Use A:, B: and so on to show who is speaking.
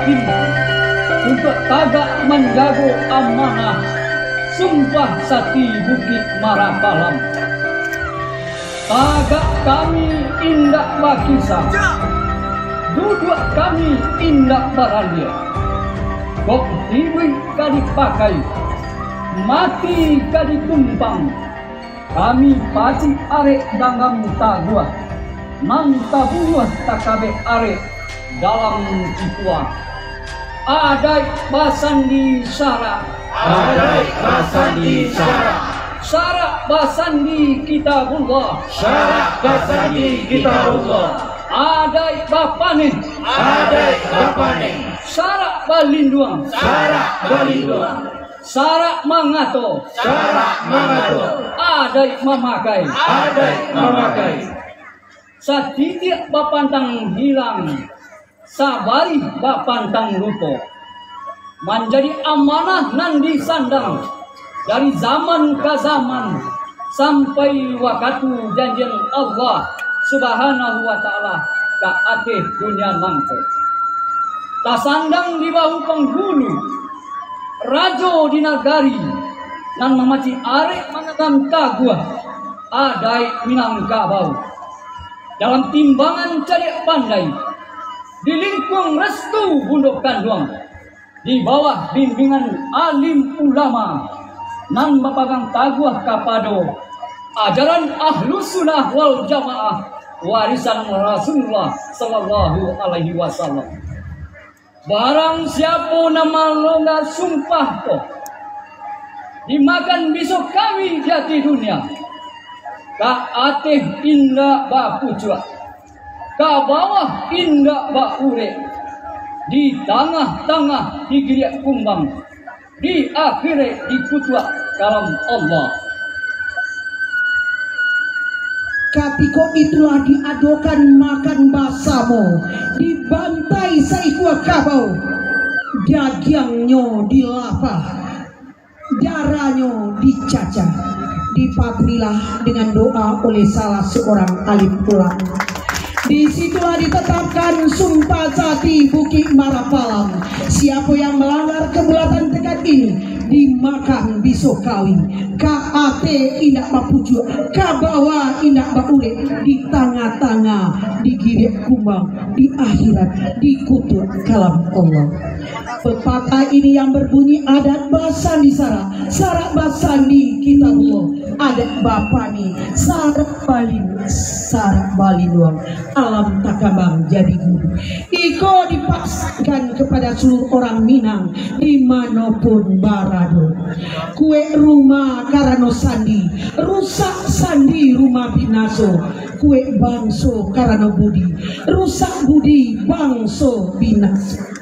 A: yakin juga kagak menjago amanah sumpah sati Bukit Marapalam. Kagak kami indak bakisah, duduk kami indak baralia. Kok tiwi kadi pakai, mati kadi tumpang. Kami paci arek dangam taguah, nang tabuah takabe arek dalam cipua. Adai basan di sara,
B: adai basan di sara,
A: sara basan di kitabullah,
B: sara basan di kitabullah.
A: Adai bapane,
B: adai bapane,
A: sara balinduang,
B: sara balinduang,
A: sara mangato,
B: sara mangato,
A: adai mamakai,
B: adai mamakai.
A: Satitik bapantang hilang, sabari bapantang luto. Menjadi amanah nan disandang dari zaman ke zaman sampai waktu janjian Allah Subhanahu wa ta'ala ka ate dunia mangko. Tasandang di bahu penghulu, rajo di nagari, nan mamaci arek managam taguah, adai Minangkabau. Dalam timbangan cari pandai, di lingkung restu bundok kanduang, di bawah bimbingan alim ulama, nan bapagang taguah kapado, ajaran ahlus sunnah wal jamaah, warisan Rasulullah sallallahu alaihi wasallam. Barang siapa nama longgar sumpah kok, dimakan besok kami jati dunia. Ka ateh indah ba pucua, ka bawah indah ba ure, di tengah-tengah digiriak kumbang, di akhirnya dikutua kalam Allah.
C: Katiko itulah diadokan makan basamo, dibantai saikua kabau, dagingnya dilapah, darahnya dicacah. Dipatuhilah dengan doa oleh salah seorang alim ulama. Disitulah ditetapkan sumpah sati Bukit Marapalam. Siapa yang melanggar kebulatan tekad ini dimakan besok kawin. KAT indak mapucu, kabawa indak baule, di tengah-tengah digirek kumbang, di akhirat dikutuk kalam Allah. Pepatah ini yang berbunyi adat basan di sara, sara basan di kitabullah, adat bapani, sara balin doang, alam takabang jadi guru. Iko dipaksakan kepada seluruh orang Minang dimanapun barado. Kue rumah karano sandi, rusak sandi rumah binaso. Kue bangso karano budi, rusak budi bangso binaso.